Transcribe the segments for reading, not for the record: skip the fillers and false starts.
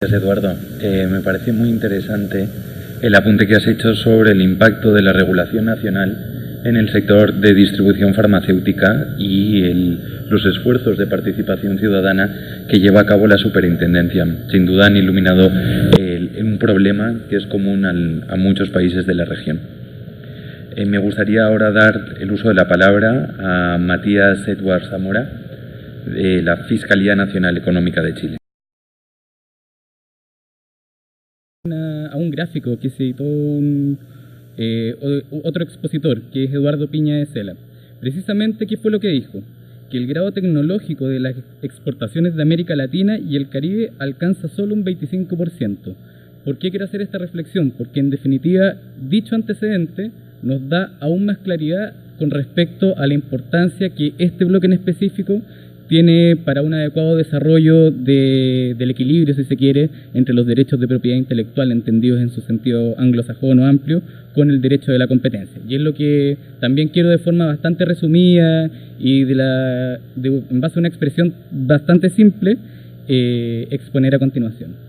Gracias, Eduardo. Me parece muy interesante el apunte que has hecho sobre el impacto de la regulación nacional en el sector de distribución farmacéutica y los esfuerzos de participación ciudadana que lleva a cabo la superintendencia. Sin duda han iluminado un problema que es común a muchos países de la región. Me gustaría ahora dar el uso de la palabra a Matías Edward Zamora, de la Fiscalía Nacional Económica de Chile. A un gráfico que se editó otro expositor, que es Eduardo Piña de Cela. Precisamente, ¿qué fue lo que dijo? Que el grado tecnológico de las exportaciones de América Latina y el Caribe alcanza solo un 25%. ¿Por qué quiero hacer esta reflexión? Porque en definitiva, dicho antecedente nos da aún más claridad con respecto a la importancia que este bloque en específico tiene para un adecuado desarrollo del equilibrio, si se quiere, entre los derechos de propiedad intelectual entendidos en su sentido anglosajón o amplio, con el derecho de la competencia. Y es lo que también quiero de forma bastante resumida y en base a una expresión bastante simple, exponer a continuación.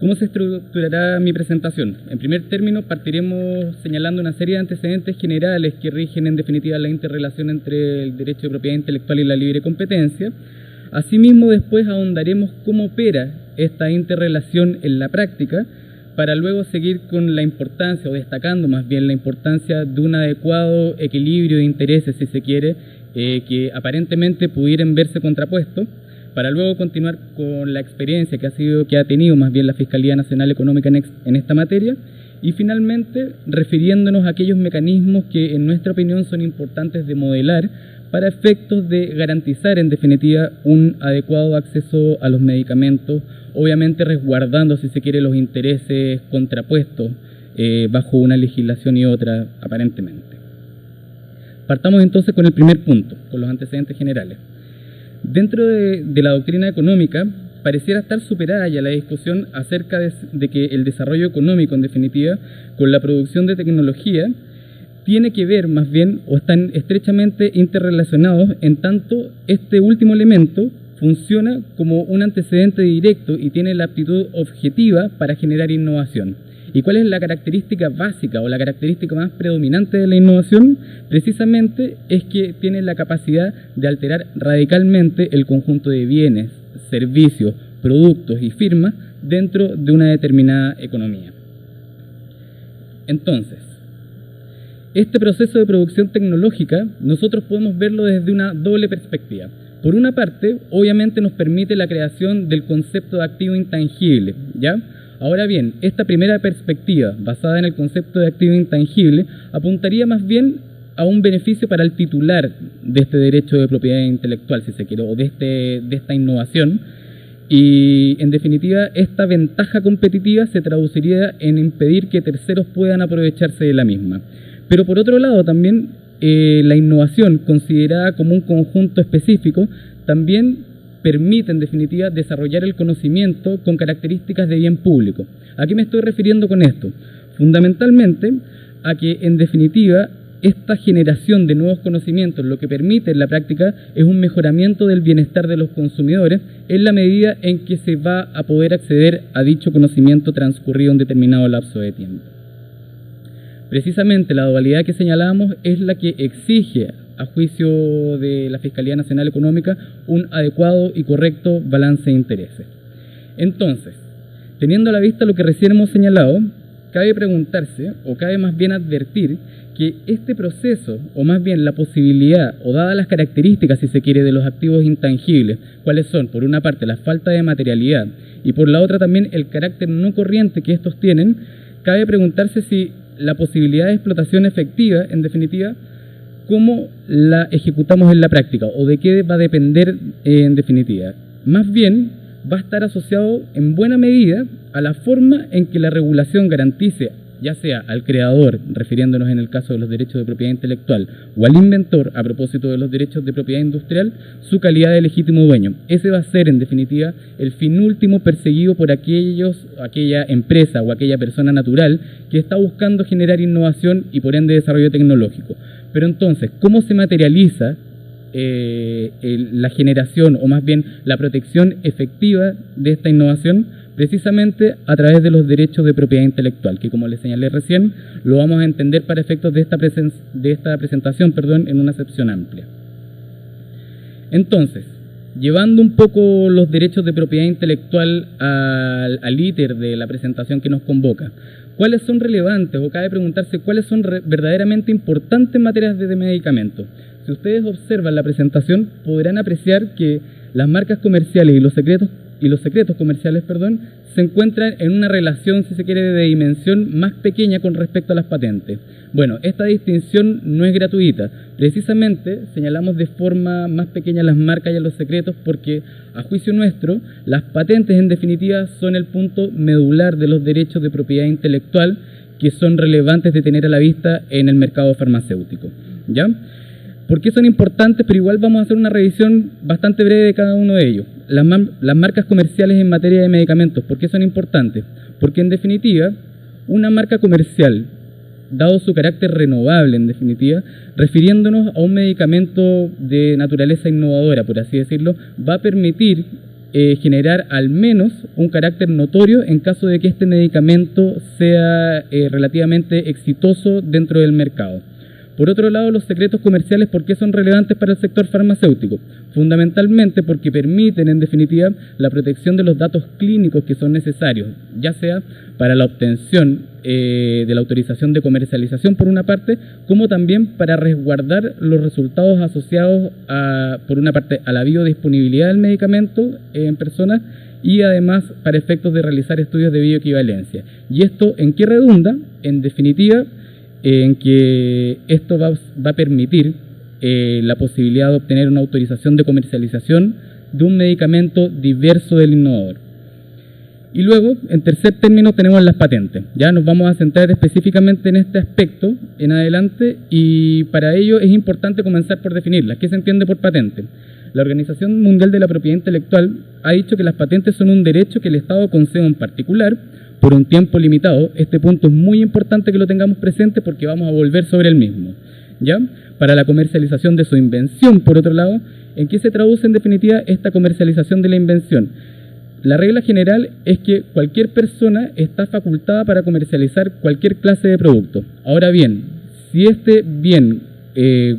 ¿Cómo se estructurará mi presentación? En primer término, partiremos señalando una serie de antecedentes generales que rigen en definitiva la interrelación entre el derecho de propiedad intelectual y la libre competencia. Asimismo, después ahondaremos cómo opera esta interrelación en la práctica, para luego seguir con la importancia, o destacando más bien la importancia de un adecuado equilibrio de intereses, si se quiere, que aparentemente pudieran verse contrapuestos, para luego continuar con la experiencia que ha tenido más bien la Fiscalía Nacional Económica en esta materia, y finalmente refiriéndonos a aquellos mecanismos que en nuestra opinión son importantes de modelar para efectos de garantizar en definitiva un adecuado acceso a los medicamentos, obviamente resguardando, si se quiere, los intereses contrapuestos bajo una legislación y otra aparentemente. Partamos entonces con el primer punto, con los antecedentes generales. Dentro de la doctrina económica, pareciera estar superada ya la discusión acerca de que el desarrollo económico, en definitiva, con la producción de tecnología, tiene que ver más bien, o están estrechamente interrelacionados, en tanto este último elemento funciona como un antecedente directo y tiene la aptitud objetiva para generar innovación. ¿Y cuál es la característica básica o la característica más predominante de la innovación? Precisamente es que tiene la capacidad de alterar radicalmente el conjunto de bienes, servicios, productos y firmas dentro de una determinada economía. Entonces, este proceso de producción tecnológica nosotros podemos verlo desde una doble perspectiva. Por una parte, obviamente nos permite la creación del concepto de activo intangible, ¿ya? Ahora bien, esta primera perspectiva, basada en el concepto de activo intangible, apuntaría más bien a un beneficio para el titular de este derecho de propiedad intelectual, si se quiere, o de esta innovación. Y, en definitiva, esta ventaja competitiva se traduciría en impedir que terceros puedan aprovecharse de la misma. Pero, por otro lado, también la innovación, considerada como un conjunto específico, también permite, en definitiva, desarrollar el conocimiento con características de bien público. ¿A qué me estoy refiriendo con esto? Fundamentalmente a que, en definitiva, esta generación de nuevos conocimientos lo que permite en la práctica es un mejoramiento del bienestar de los consumidores en la medida en que se va a poder acceder a dicho conocimiento transcurrido un determinado lapso de tiempo. Precisamente la dualidad que señalábamos es la que exige, a juicio de la Fiscalía Nacional Económica, un adecuado y correcto balance de intereses. Entonces, teniendo a la vista lo que recién hemos señalado, cabe preguntarse, o cabe más bien advertir, que este proceso, o más bien la posibilidad, o dadas las características, si se quiere, de los activos intangibles, cuáles son, por una parte, la falta de materialidad, y por la otra también el carácter no corriente que estos tienen, cabe preguntarse si la posibilidad de explotación efectiva, en definitiva, cómo la ejecutamos en la práctica o de qué va a depender en definitiva. Más bien va a estar asociado en buena medida a la forma en que la regulación garantice, ya sea al creador, refiriéndonos en el caso de los derechos de propiedad intelectual, o al inventor, a propósito de los derechos de propiedad industrial, su calidad de legítimo dueño. Ese va a ser, en definitiva, el fin último perseguido por aquella empresa o aquella persona natural que está buscando generar innovación y por ende desarrollo tecnológico. Pero entonces, ¿cómo se materializa la generación, o más bien la protección efectiva de esta innovación, precisamente a través de los derechos de propiedad intelectual, que como les señalé recién, lo vamos a entender para efectos de esta presentación, en una acepción amplia. Entonces, llevando un poco los derechos de propiedad intelectual al íter de la presentación que nos convoca, ¿cuáles son relevantes, o cabe preguntarse cuáles son verdaderamente importantes en materia de medicamentos? Si ustedes observan la presentación, podrán apreciar que las marcas comerciales y los secretos comerciales, se encuentran en una relación, si se quiere, de dimensión más pequeña con respecto a las patentes. Bueno, esta distinción no es gratuita. Precisamente señalamos de forma más pequeña las marcas y a los secretos porque, a juicio nuestro, las patentes en definitiva son el punto medular de los derechos de propiedad intelectual que son relevantes de tener a la vista en el mercado farmacéutico. ¿Ya? ¿Por qué son importantes? Pero igual vamos a hacer una revisión bastante breve de cada uno de ellos. Las marcas comerciales en materia de medicamentos, ¿por qué son importantes? Porque en definitiva, una marca comercial, dado su carácter renovable en definitiva, refiriéndonos a un medicamento de naturaleza innovadora, por así decirlo, va a permitir generar al menos un carácter notorio en caso de que este medicamento sea relativamente exitoso dentro del mercado. Por otro lado, los secretos comerciales, ¿por qué son relevantes para el sector farmacéutico? Fundamentalmente porque permiten, en definitiva, la protección de los datos clínicos que son necesarios, ya sea para la obtención de la autorización de comercialización, por una parte, como también para resguardar los resultados asociados, por una parte, a la biodisponibilidad del medicamento en personas y además para efectos de realizar estudios de bioequivalencia. ¿Y esto en qué redunda? En definitiva, en que esto va a permitir la posibilidad de obtener una autorización de comercialización de un medicamento diverso del innovador. Y luego, en tercer término, tenemos las patentes. Ya nos vamos a centrar específicamente en este aspecto en adelante y para ello es importante comenzar por definirlas. ¿Qué se entiende por patente? La Organización Mundial de la Propiedad Intelectual ha dicho que las patentes son un derecho que el Estado concede en particular por un tiempo limitado. Este punto es muy importante que lo tengamos presente porque vamos a volver sobre el mismo, ¿ya? Para la comercialización de su invención, por otro lado, ¿en qué se traduce en definitiva esta comercialización de la invención? La regla general es que cualquier persona está facultada para comercializar cualquier clase de producto. Ahora bien, si este bien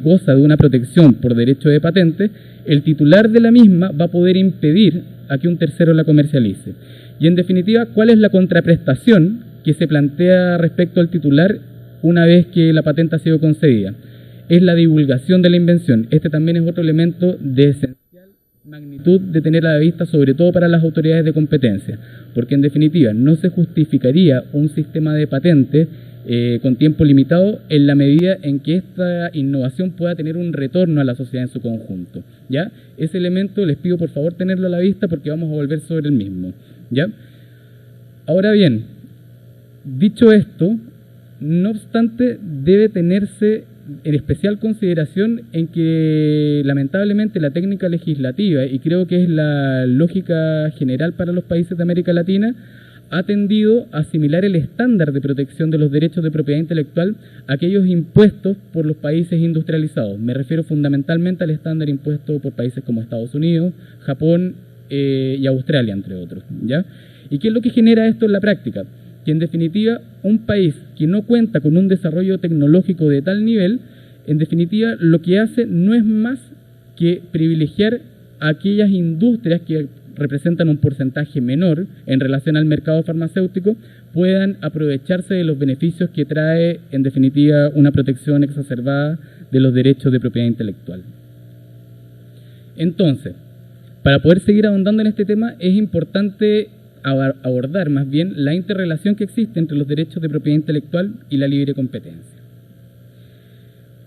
goza de una protección por derecho de patente, el titular de la misma va a poder impedir a que un tercero la comercialice. Y en definitiva, ¿cuál es la contraprestación que se plantea respecto al titular una vez que la patente ha sido concedida? Es la divulgación de la invención. Este también es otro elemento de esencial magnitud de tener a la vista, sobre todo para las autoridades de competencia, porque en definitiva no se justificaría un sistema de patente con tiempo limitado en la medida en que esta innovación pueda tener un retorno a la sociedad en su conjunto, ¿ya? Ese elemento les pido por favor tenerlo a la vista porque vamos a volver sobre el mismo, ¿ya? Ahora bien, dicho esto, no obstante, debe tenerse en especial consideración en que lamentablemente la técnica legislativa, y creo que es la lógica general para los países de América Latina, ha tendido a asimilar el estándar de protección de los derechos de propiedad intelectual a aquellos impuestos por los países industrializados. Me refiero fundamentalmente al estándar impuesto por países como Estados Unidos, Japón y Australia, entre otros, ¿ya? ¿Y qué es lo que genera esto en la práctica? Que en definitiva un país que no cuenta con un desarrollo tecnológico de tal nivel, en definitiva lo que hace no es más que privilegiar a aquellas industrias que representan un porcentaje menor en relación al mercado farmacéutico, puedan aprovecharse de los beneficios que trae en definitiva una protección exacerbada de los derechos de propiedad intelectual. Entonces, para poder seguir ahondando en este tema es importante abordar más bien la interrelación que existe entre los derechos de propiedad intelectual y la libre competencia.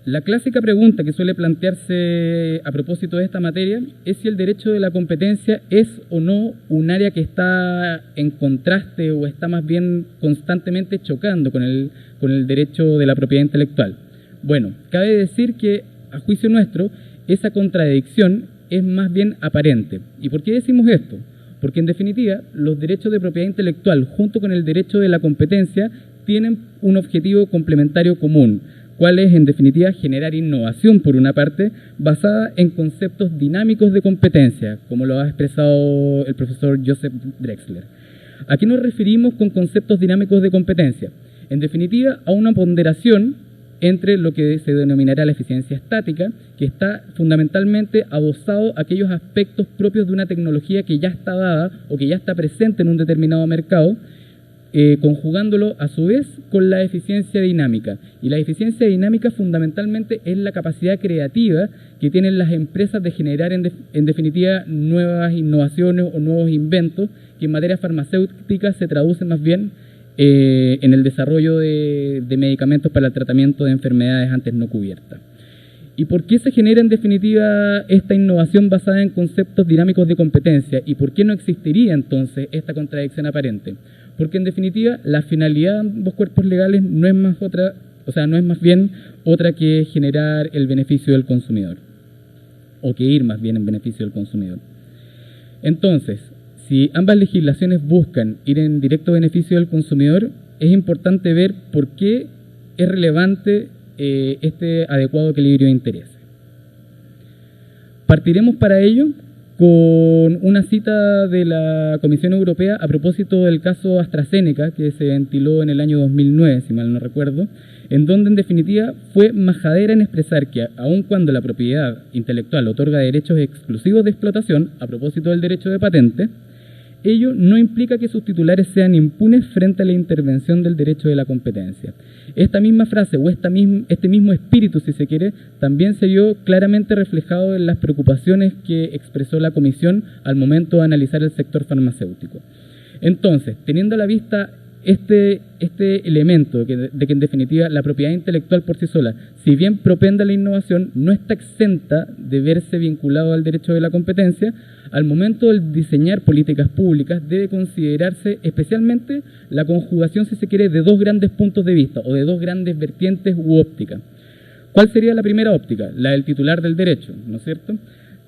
La clásica pregunta que suele plantearse a propósito de esta materia es si el derecho de la competencia es o no un área que está en contraste o está más bien constantemente chocando con el derecho de la propiedad intelectual. Bueno, cabe decir que a juicio nuestro esa contradicción es más bien aparente. ¿Y por qué decimos esto? Porque en definitiva los derechos de propiedad intelectual junto con el derecho de la competencia tienen un objetivo complementario común. cual es, en definitiva, generar innovación, por una parte, basada en conceptos dinámicos de competencia, como lo ha expresado el profesor Joseph Drexler. ¿A qué nos referimos con conceptos dinámicos de competencia? En definitiva, a una ponderación entre lo que se denominará la eficiencia estática, que está fundamentalmente adosado a aquellos aspectos propios de una tecnología que ya está dada o que ya está presente en un determinado mercado, conjugándolo a su vez con la eficiencia dinámica. Y la eficiencia dinámica fundamentalmente es la capacidad creativa que tienen las empresas de generar en definitiva nuevas innovaciones o nuevos inventos que en materia farmacéutica se traducen más bien en el desarrollo de medicamentos para el tratamiento de enfermedades antes no cubiertas. ¿Y por qué se genera en definitiva esta innovación basada en conceptos dinámicos de competencia? ¿Y por qué no existiría entonces esta contradicción aparente? Porque en definitiva la finalidad de ambos cuerpos legales no es más bien otra que generar el beneficio del consumidor, o que ir más bien en beneficio del consumidor. Entonces, si ambas legislaciones buscan ir en directo beneficio del consumidor, es importante ver por qué es relevante este adecuado equilibrio de intereses. Partiremos para ello con una cita de la Comisión Europea a propósito del caso AstraZeneca, que se ventiló en el año 2009, si mal no recuerdo, en donde en definitiva fue majadera en expresar que aun cuando la propiedad intelectual otorga derechos exclusivos de explotación, a propósito del derecho de patente, ello no implica que sus titulares sean impunes frente a la intervención del derecho de la competencia. Esta misma frase o este mismo espíritu, si se quiere, también se vio claramente reflejado en las preocupaciones que expresó la Comisión al momento de analizar el sector farmacéutico. Entonces, teniendo a la vista este elemento de que en definitiva la propiedad intelectual por sí sola, si bien propende a la innovación, no está exenta de verse vinculado al derecho de la competencia, al momento de diseñar políticas públicas debe considerarse especialmente la conjugación, si se quiere, de dos grandes puntos de vista o de dos grandes vertientes u ópticas. ¿Cuál sería la primera óptica? La del titular del derecho, ¿no es cierto?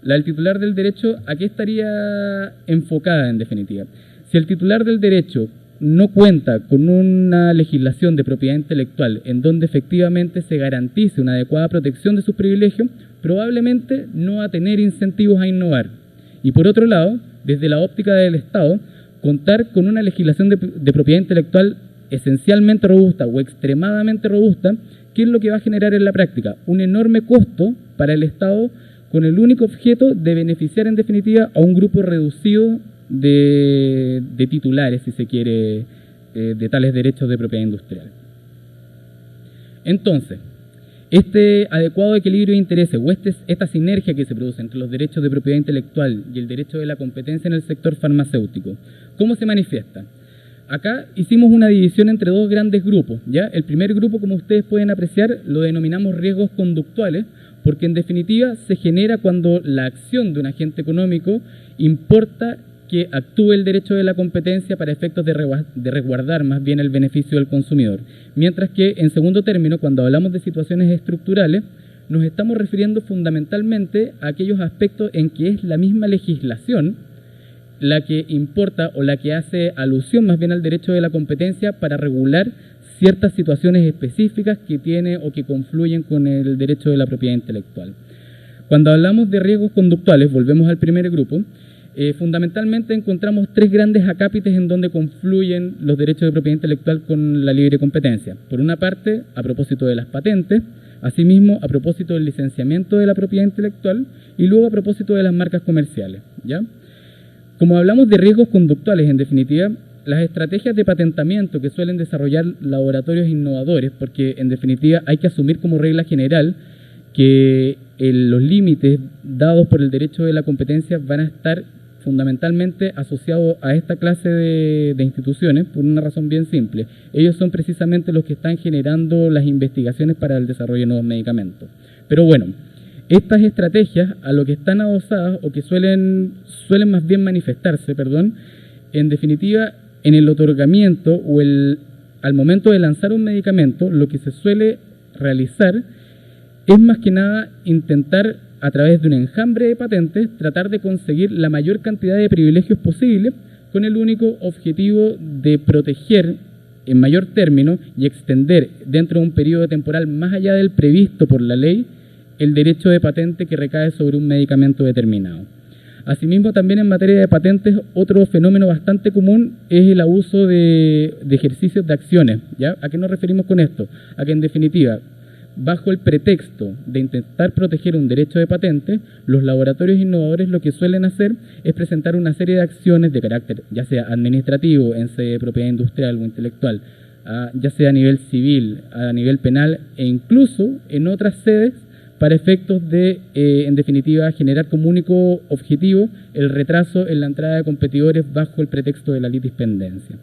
La del titular del derecho, ¿a qué estaría enfocada en definitiva? Si el titular del derecho no cuenta con una legislación de propiedad intelectual en donde efectivamente se garantice una adecuada protección de sus privilegios, probablemente no va a tener incentivos a innovar. Y por otro lado, desde la óptica del Estado, contar con una legislación de propiedad intelectual esencialmente robusta o extremadamente robusta, ¿qué es lo que va a generar en la práctica? Un enorme costo para el Estado con el único objeto de beneficiar en definitiva a un grupo reducido de titulares, si se quiere, de tales derechos de propiedad industrial. Entonces, este adecuado equilibrio de intereses o esta sinergia que se produce entre los derechos de propiedad intelectual y el derecho de la competencia en el sector farmacéutico, ¿cómo se manifiesta? Acá hicimos una división entre dos grandes grupos, ¿ya? El primer grupo, como ustedes pueden apreciar, lo denominamos riesgos conductuales, porque en definitiva se genera cuando la acción de un agente económico importa que actúe el derecho de la competencia para efectos de resguardar más bien el beneficio del consumidor. Mientras que, en segundo término, cuando hablamos de situaciones estructurales, nos estamos refiriendo fundamentalmente a aquellos aspectos en que es la misma legislación la que importa o la que hace alusión más bien al derecho de la competencia para regular ciertas situaciones específicas que tiene o que confluyen con el derecho de la propiedad intelectual. Cuando hablamos de riesgos conductuales, volvemos al primer grupo, fundamentalmente encontramos tres grandes acápites en donde confluyen los derechos de propiedad intelectual con la libre competencia. Por una parte, a propósito de las patentes, asimismo a propósito del licenciamiento de la propiedad intelectual y luego a propósito de las marcas comerciales, ¿ya? Como hablamos de riesgos conductuales, en definitiva, las estrategias de patentamiento que suelen desarrollar laboratorios innovadores, porque en definitiva hay que asumir como regla general que los límites dados por el derecho de la competencia van a estar fundamentalmente asociados a esta clase de instituciones por una razón bien simple. Ellos son precisamente los que están generando las investigaciones para el desarrollo de nuevos medicamentos. Pero bueno, estas estrategias a lo que están adosadas o que suelen más bien manifestarse, en definitiva, en el otorgamiento o al momento de lanzar un medicamento, lo que se suele realizar es más que nada intentar, a través de un enjambre de patentes, tratar de conseguir la mayor cantidad de privilegios posible con el único objetivo de proteger en mayor término y extender dentro de un periodo temporal más allá del previsto por la ley el derecho de patente que recae sobre un medicamento determinado. Asimismo, también en materia de patentes, otro fenómeno bastante común es el abuso de ejercicios de acciones, ¿ya? ¿A qué nos referimos con esto? A que, en definitiva, bajo el pretexto de intentar proteger un derecho de patente, los laboratorios innovadores lo que suelen hacer es presentar una serie de acciones de carácter, ya sea administrativo, en sede de propiedad industrial o intelectual, ya sea a nivel civil, a nivel penal e incluso en otras sedes para efectos de, en definitiva, generar como único objetivo el retraso en la entrada de competidores bajo el pretexto de la litispendencia.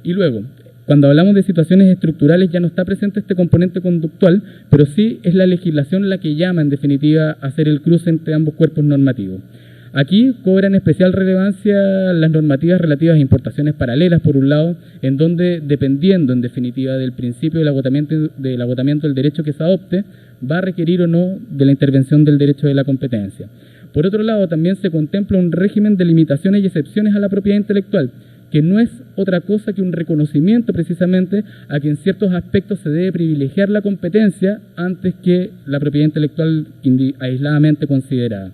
Y luego, cuando hablamos de situaciones estructurales ya no está presente este componente conductual, pero sí es la legislación la que llama, en definitiva, a hacer el cruce entre ambos cuerpos normativos. Aquí cobran especial relevancia las normativas relativas a importaciones paralelas, por un lado, en donde, dependiendo, en definitiva, del principio del agotamiento del derecho que se adopte, va a requerir o no de la intervención del derecho de la competencia. Por otro lado, también se contempla un régimen de limitaciones y excepciones a la propiedad intelectual, que no es otra cosa que un reconocimiento precisamente a que en ciertos aspectos se debe privilegiar la competencia antes que la propiedad intelectual aisladamente considerada.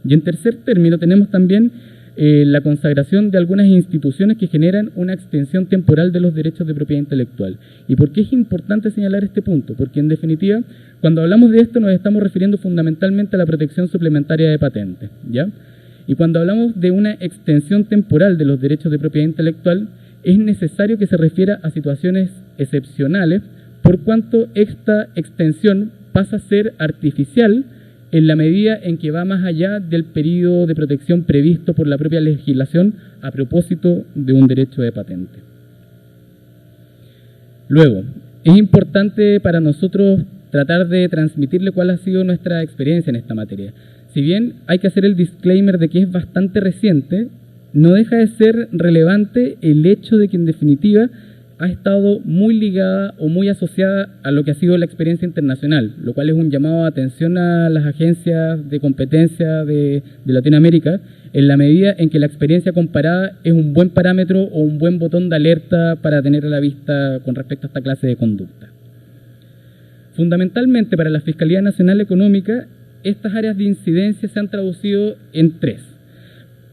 Y en tercer término tenemos también la consagración de algunas instituciones que generan una extensión temporal de los derechos de propiedad intelectual. ¿Y por qué es importante señalar este punto? Porque en definitiva, cuando hablamos de esto nos estamos refiriendo fundamentalmente a la protección suplementaria de patentes, ¿ya? Y cuando hablamos de una extensión temporal de los derechos de propiedad intelectual, es necesario que se refiera a situaciones excepcionales, por cuanto esta extensión pasa a ser artificial en la medida en que va más allá del periodo de protección previsto por la propia legislación a propósito de un derecho de patente. Luego, es importante para nosotros tratar de transmitirle cuál ha sido nuestra experiencia en esta materia. Si bien hay que hacer el disclaimer de que es bastante reciente, no deja de ser relevante el hecho de que en definitiva ha estado muy ligada o muy asociada a lo que ha sido la experiencia internacional, lo cual es un llamado de atención a las agencias de competencia de Latinoamérica, en la medida en que la experiencia comparada es un buen parámetro o un buen botón de alerta para tener a la vista con respecto a esta clase de conducta. Fundamentalmente para la Fiscalía Nacional Económica, estas áreas de incidencia se han traducido en tres.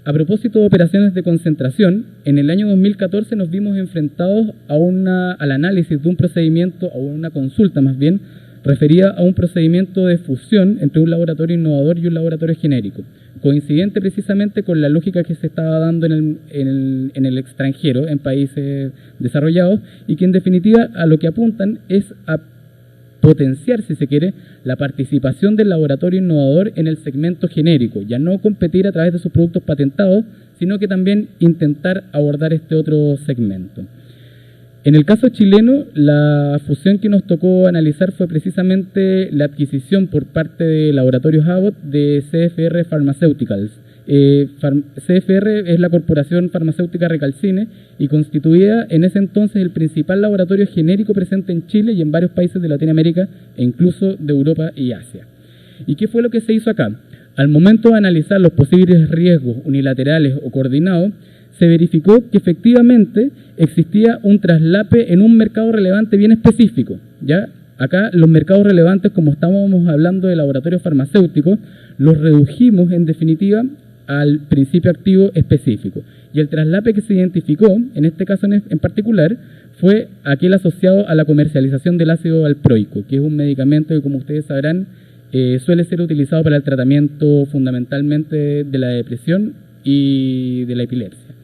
A propósito de operaciones de concentración, en el año 2014 nos vimos enfrentados al análisis de un procedimiento, o una consulta más bien, referida a un procedimiento de fusión entre un laboratorio innovador y un laboratorio genérico, coincidente precisamente con la lógica que se estaba dando en el extranjero, en países desarrollados, y que en definitiva a lo que apuntan es a potenciar, si se quiere, la participación del laboratorio innovador en el segmento genérico, ya no competir a través de sus productos patentados, sino que también intentar abordar este otro segmento. En el caso chileno, la fusión que nos tocó analizar fue precisamente la adquisición por parte de Laboratorios Abbott de CFR Pharmaceuticals. CFR es la corporación farmacéutica Recalcine y constituía en ese entonces el principal laboratorio genérico presente en Chile y en varios países de Latinoamérica e incluso de Europa y Asia. ¿Y qué fue lo que se hizo acá? Al momento de analizar los posibles riesgos unilaterales o coordinados, se verificó que efectivamente existía un traslape en un mercado relevante bien específico, ¿ya? Acá los mercados relevantes, como estábamos hablando de laboratorios farmacéuticos, los redujimos en definitiva al principio activo específico. Y el traslape que se identificó, en este caso en particular, fue aquel asociado a la comercialización del ácido valproico, que es un medicamento que, como ustedes sabrán, suele ser utilizado para el tratamiento fundamentalmente de la depresión y de la epilepsia.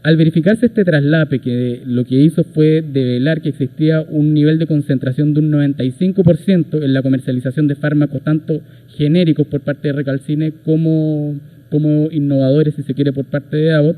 Al verificarse este traslape, que lo que hizo fue develar que existía un nivel de concentración de un 95% en la comercialización de fármacos, tanto genéricos por parte de Recalcine como innovadores, si se quiere, por parte de Abbott,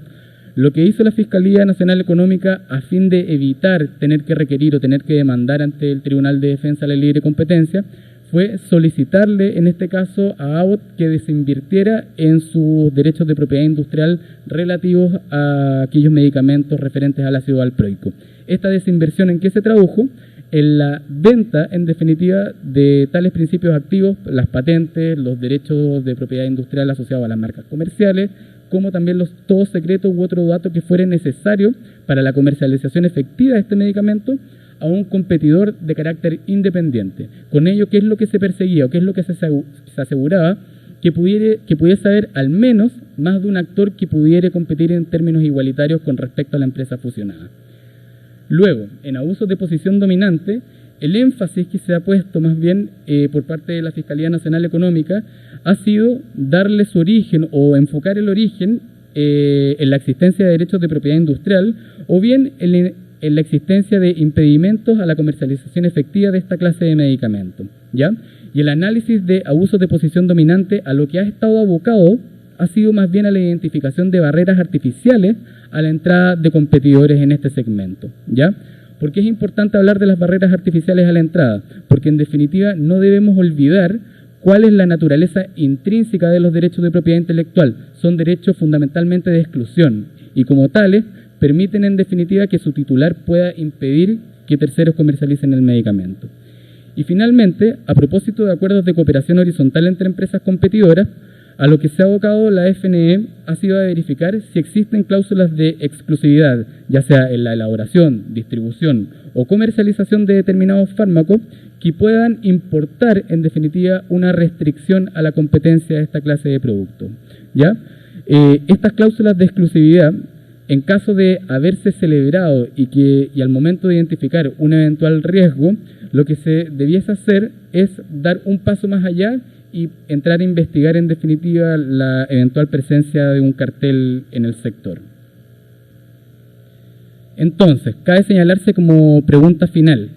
lo que hizo la Fiscalía Nacional Económica a fin de evitar tener que requerir o tener que demandar ante el Tribunal de Defensa de la Libre Competencia fue solicitarle, en este caso, a Abbott que desinvirtiera en sus derechos de propiedad industrial relativos a aquellos medicamentos referentes al ácido valproico. ¿Esta desinversión en qué se tradujo? En la venta, en definitiva, de tales principios activos, las patentes, los derechos de propiedad industrial asociados a las marcas comerciales, como también los todos secretos u otro dato que fuere necesario para la comercialización efectiva de este medicamento a un competidor de carácter independiente. Con ello, ¿qué es lo que se perseguía o qué es lo que se aseguraba? Que pudiese haber al menos más de un actor que pudiera competir en términos igualitarios con respecto a la empresa fusionada. Luego, en abusos de posición dominante, el énfasis que se ha puesto más bien por parte de la Fiscalía Nacional Económica ha sido darle su origen o enfocar el origen en la existencia de derechos de propiedad industrial o bien en la existencia de impedimentos a la comercialización efectiva de esta clase de medicamentos, ¿ya? Y el análisis de abusos de posición dominante a lo que ha estado abocado ha sido más bien a la identificación de barreras artificiales a la entrada de competidores en este segmento, ¿ya? ¿Por qué es importante hablar de las barreras artificiales a la entrada? Porque en definitiva no debemos olvidar cuál es la naturaleza intrínseca de los derechos de propiedad intelectual. Son derechos fundamentalmente de exclusión y como tales permiten en definitiva que su titular pueda impedir que terceros comercialicen el medicamento. Y finalmente, a propósito de acuerdos de cooperación horizontal entre empresas competidoras, a lo que se ha abocado la FNE ha sido a verificar si existen cláusulas de exclusividad, ya sea en la elaboración, distribución o comercialización de determinados fármacos que puedan importar, en definitiva, una restricción a la competencia de esta clase de productos, ¿ya? Estas cláusulas de exclusividad, en caso de haberse celebrado y al momento de identificar un eventual riesgo, lo que se debiese hacer es dar un paso más allá y entrar a investigar en definitiva la eventual presencia de un cartel en el sector. Entonces, cabe señalarse como pregunta final,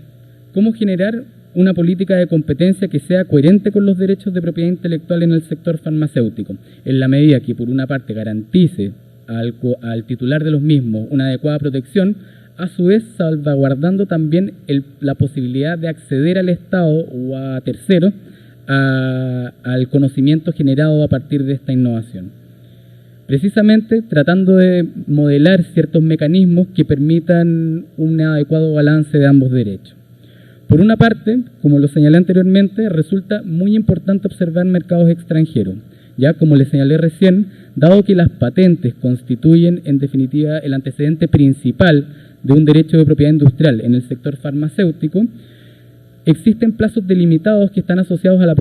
¿cómo generar una política de competencia que sea coherente con los derechos de propiedad intelectual en el sector farmacéutico? En la medida que, por una parte, garantice al titular de los mismos una adecuada protección, a su vez salvaguardando también la posibilidad de acceder al Estado o a terceros al conocimiento generado a partir de esta innovación. Precisamente tratando de modelar ciertos mecanismos que permitan un adecuado balance de ambos derechos. Por una parte, como lo señalé anteriormente, resulta muy importante observar mercados extranjeros, ya como les señalé recién, dado que las patentes constituyen en definitiva el antecedente principal de un derecho de propiedad industrial en el sector farmacéutico, existen plazos delimitados que están asociados a la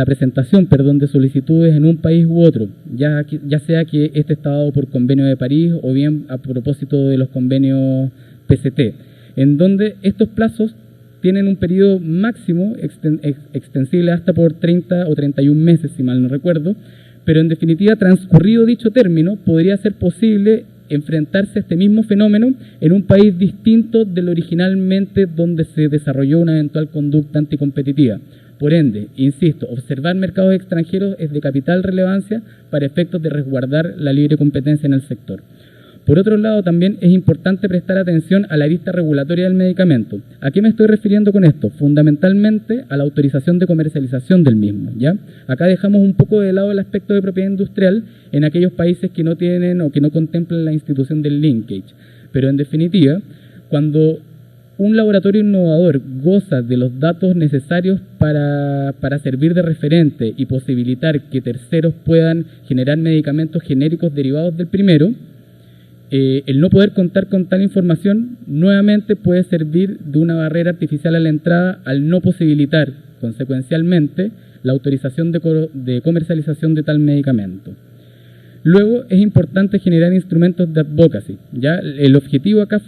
presentación de solicitudes en un país u otro, ya sea que este está dado por Convenio de París o bien a propósito de los convenios PCT, en donde estos plazos tienen un periodo máximo extensible hasta por 30 o 31 meses, si mal no recuerdo, pero en definitiva, transcurrido dicho término, podría ser posible enfrentarse a este mismo fenómeno en un país distinto del originalmente donde se desarrolló una eventual conducta anticompetitiva. Por ende, insisto, observar mercados extranjeros es de capital relevancia para efectos de resguardar la libre competencia en el sector. Por otro lado, también es importante prestar atención a la arista regulatoria del medicamento. ¿A qué me estoy refiriendo con esto? Fundamentalmente a la autorización de comercialización del mismo, ¿ya? Acá dejamos un poco de lado el aspecto de propiedad industrial en aquellos países que no tienen o que no contemplan la institución del linkage. Pero en definitiva, cuando un laboratorio innovador goza de los datos necesarios para servir de referente y posibilitar que terceros puedan generar medicamentos genéricos derivados del primero, el no poder contar con tal información nuevamente puede servir de una barrera artificial a la entrada al no posibilitar, consecuencialmente, la autorización de comercialización de tal medicamento. Luego, es importante generar instrumentos de advocacy, ¿ya? El objetivo acá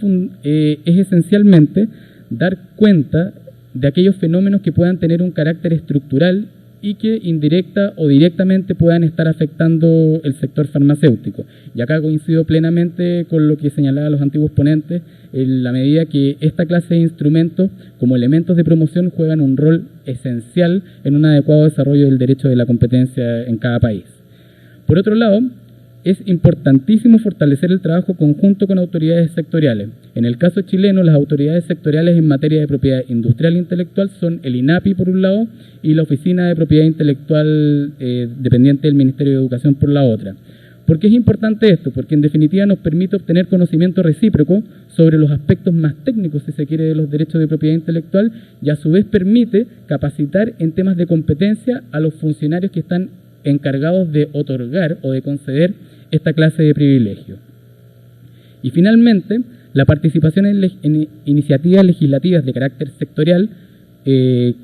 es esencialmente dar cuenta de aquellos fenómenos que puedan tener un carácter estructural y que indirecta o directamente puedan estar afectando el sector farmacéutico. Y acá coincido plenamente con lo que señalaban los antiguos ponentes, en la medida que esta clase de instrumentos, como elementos de promoción, juegan un rol esencial en un adecuado desarrollo del derecho de la competencia en cada país. Por otro lado, es importantísimo fortalecer el trabajo conjunto con autoridades sectoriales. En el caso chileno, las autoridades sectoriales en materia de propiedad industrial e intelectual son el INAPI por un lado y la Oficina de Propiedad Intelectual dependiente del Ministerio de Educación por la otra. ¿Por qué es importante esto? Porque en definitiva nos permite obtener conocimiento recíproco sobre los aspectos más técnicos, si se quiere, de los derechos de propiedad intelectual y a su vez permite capacitar en temas de competencia a los funcionarios que están encargados de otorgar o de conceder esta clase de privilegio. Y finalmente, la participación en iniciativas legislativas de carácter sectorial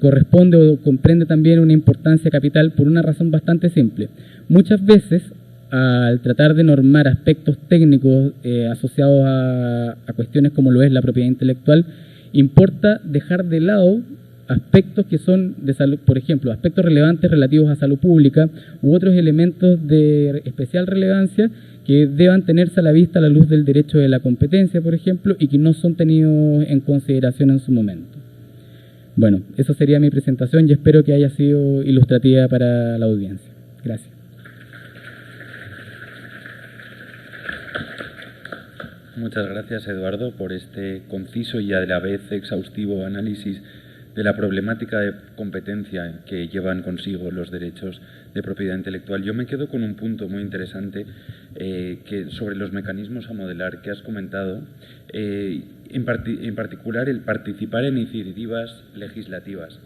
corresponde o comprende también una importancia capital por una razón bastante simple. Muchas veces, al tratar de normar aspectos técnicos asociados a cuestiones como lo es la propiedad intelectual, importa dejar de lado aspectos que son de salud, por ejemplo, aspectos relevantes relativos a salud pública u otros elementos de especial relevancia que deban tenerse a la vista a la luz del derecho de la competencia, por ejemplo, y que no son tenidos en consideración en su momento. Bueno, eso sería mi presentación y espero que haya sido ilustrativa para la audiencia. Gracias. Muchas gracias, Eduardo, por este conciso y a la vez exhaustivo análisis de la problemática de competencia que llevan consigo los derechos de propiedad intelectual. Yo me quedo con un punto muy interesante que sobre los mecanismos a modelar que has comentado, en particular el participar en iniciativas legislativas.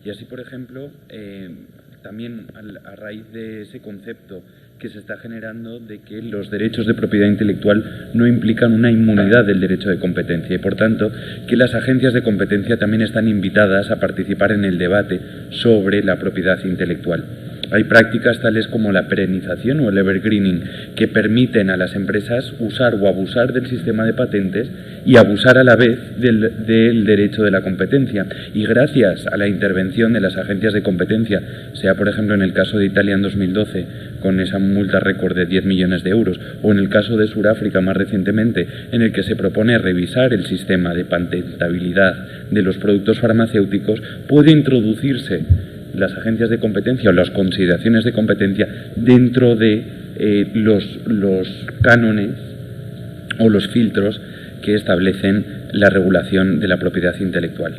Y así, por ejemplo, también a raíz de ese concepto que se está generando de que los derechos de propiedad intelectual no implican una inmunidad del derecho de competencia y, por tanto, que las agencias de competencia también están invitadas a participar en el debate sobre la propiedad intelectual. Hay prácticas tales como la perenización o el evergreening que permiten a las empresas usar o abusar del sistema de patentes y abusar a la vez del derecho de la competencia. Y gracias a la intervención de las agencias de competencia, sea por ejemplo en el caso de Italia en 2012 con esa multa récord de 10 millones de euros o en el caso de Sudáfrica más recientemente en el que se propone revisar el sistema de patentabilidad de los productos farmacéuticos, puede introducirse las agencias de competencia o las consideraciones de competencia dentro de los cánones o los filtros que establecen la regulación de la propiedad intelectual.